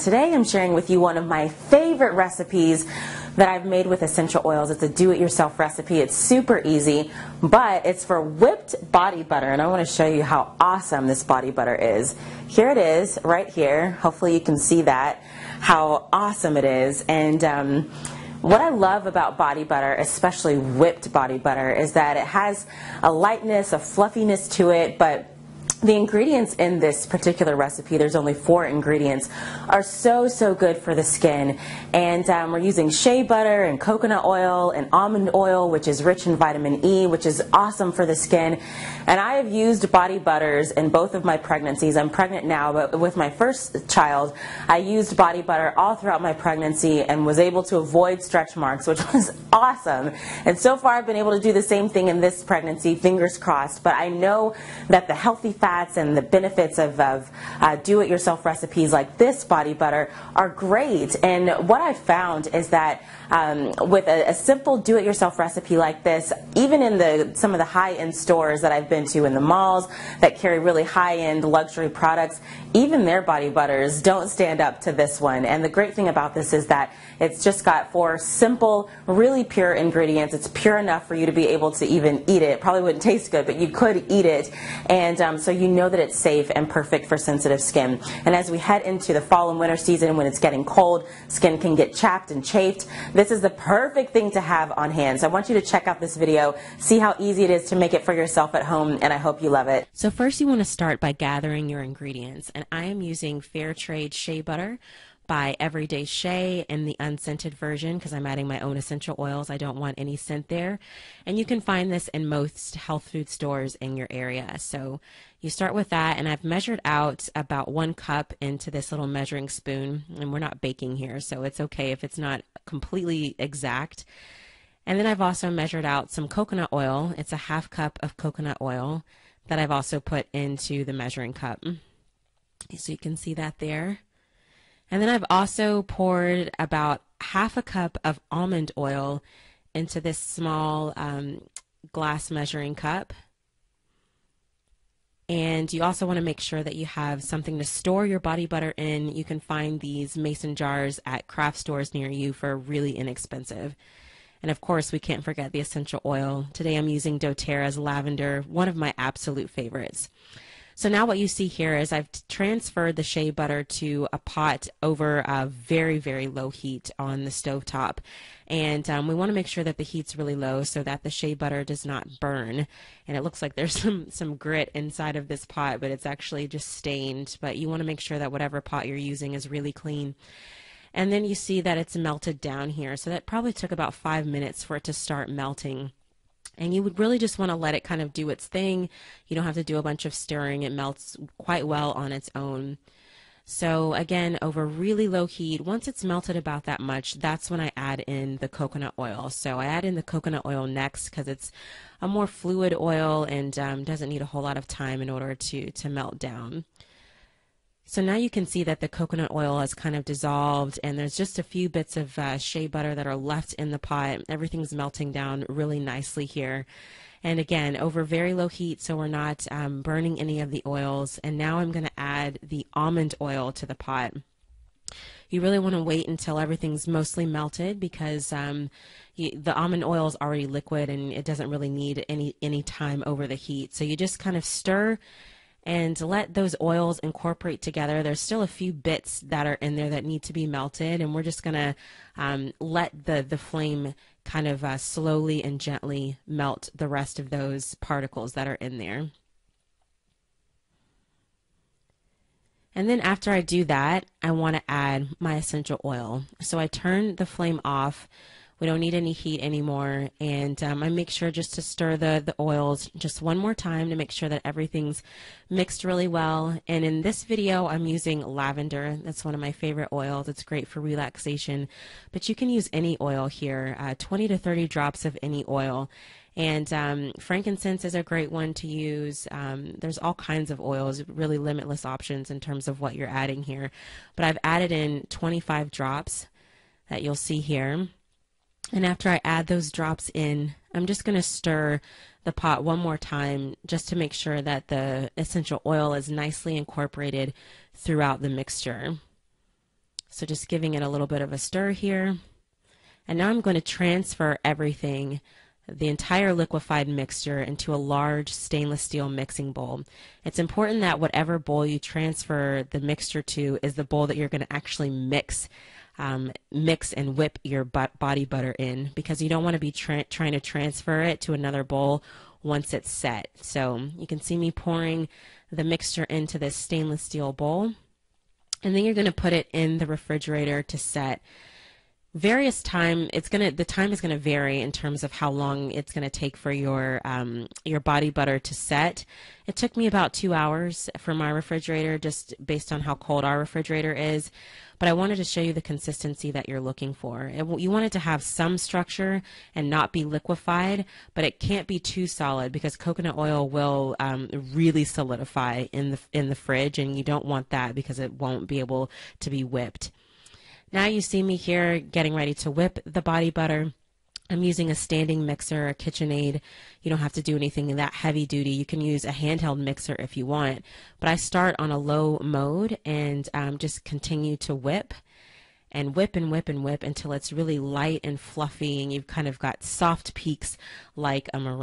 Today I'm sharing with you one of my favorite recipes that I've made with essential oils. It's a do-it-yourself recipe. It's super easy, but it's for whipped body butter, and I want to show you how awesome this body butter is. Here it is, right here. Hopefully you can see that, how awesome it is. And what I love about body butter, especially whipped body butter, is that it has a lightness, a fluffiness to it, but the ingredients in this particular recipe, there's only 4 ingredients, are so good for the skin. And we're using shea butter and coconut oil and almond oil, which is rich in vitamin E, which is awesome for the skin. And I have used body butters in both of my pregnancies. I'm pregnant now, but with my first child, I used body butter all throughout my pregnancy and was able to avoid stretch marks, which was awesome. And so far I've been able to do the same thing in this pregnancy, fingers crossed. But I know that the healthy fats and the benefits of do-it-yourself recipes like this body butter are great. And what I've found is that with a simple do-it-yourself recipe like this, even in some of the high-end stores that I've been to in the malls that carry really high-end luxury products, even their body butters don't stand up to this one. And the great thing about this is that it's just got 4 simple, really pure ingredients. It's pure enough for you to be able to even eat it. Probably wouldn't taste good, but you could eat it. And so you know that it's safe and perfect for sensitive skin. And as we head into the fall and winter season, when it's getting cold, skin can get chapped and chafed, this is the perfect thing to have on hand. So I want you to check out this video, see how easy it is to make it for yourself at home, and I hope you love it. So first you want to start by gathering your ingredients, and I am using fair trade shea butter by Everyday Shea in the unscented version because I'm adding my own essential oils. I don't want any scent there. And you can find this in most health food stores in your area. So you start with that, and I've measured out about 1 cup into this little measuring spoon, and we're not baking here, so it's okay if it's not completely exact. And then I've also measured out some coconut oil. It's a 1/2 cup of coconut oil that I've also put into the measuring cup. So you can see that there. And then I've also poured about 1/2 cup of almond oil into this small glass measuring cup. And you also want to make sure that you have something to store your body butter in. You can find these mason jars at craft stores near you for really inexpensive. And of course, we can't forget the essential oil. Today I'm using doTERRA's lavender, one of my absolute favorites. So now what you see here is I've transferred the shea butter to a pot over a very low heat on the stovetop. And we want to make sure that the heat's really low so that the shea butter does not burn. And it looks like there's some grit inside of this pot, but it's actually just stained. But you want to make sure that whatever pot you're using is really clean. And then you see that it's melted down here. So that probably took about 5 minutes for it to start melting. And you would really just want to let it kind of do its thing. You don't have to do a bunch of stirring. It melts quite well on its own. So again, over really low heat, once it's melted about that much, that's when I add in the coconut oil. So I add in the coconut oil next because it's a more fluid oil and doesn't need a whole lot of time in order to melt down. So now you can see that the coconut oil has kind of dissolved, and there's just a few bits of shea butter that are left in the pot. Everything's melting down really nicely here. And again, over very low heat, so we're not burning any of the oils. And now I'm going to add the almond oil to the pot. You really want to wait until everything's mostly melted because the almond oil is already liquid and it doesn't really need any time over the heat. So you just kind of stir and let those oils incorporate together. There's still a few bits that are in there that need to be melted, and we're just going to let the flame kind of slowly and gently melt the rest of those particles that are in there. And then after I do that, I want to add my essential oil. So I turn the flame off. We don't need any heat anymore, and I make sure just to stir the oils just one more time to make sure that everything's mixed really well. And in this video, I'm using lavender. That's one of my favorite oils. It's great for relaxation, but you can use any oil here, 20 to 30 drops of any oil. And frankincense is a great one to use. There's all kinds of oils, really limitless options in terms of what you're adding here. But I've added in 25 drops that you'll see here. And after I add those drops in, I'm just going to stir the pot one more time just to make sure that the essential oil is nicely incorporated throughout the mixture. So just giving it a little bit of a stir here. And now I'm going to transfer everything, the entire liquefied mixture, into a large stainless steel mixing bowl. It's important that whatever bowl you transfer the mixture to is the bowl that you're going to actually mix and whip your body butter in, because you don't want to be trying to transfer it to another bowl once it's set. So you can see me pouring the mixture into this stainless steel bowl, and then you're going to put it in the refrigerator to set. The time is going to vary in terms of how long it's going to take for your body butter to set. It took me about 2 hours for my refrigerator, just based on how cold our refrigerator is. But I wanted to show you the consistency that you're looking for. You want it to have some structure and not be liquefied, but it can't be too solid, because coconut oil will really solidify in the fridge, and you don't want that because it won't be able to be whipped. Now you see me here getting ready to whip the body butter. I'm using a standing mixer, a KitchenAid. You don't have to do anything that heavy duty. You can use a handheld mixer if you want. But I start on a low mode and just continue to whip and whip and whip and whip until it's really light and fluffy and you've kind of got soft peaks like a meringue.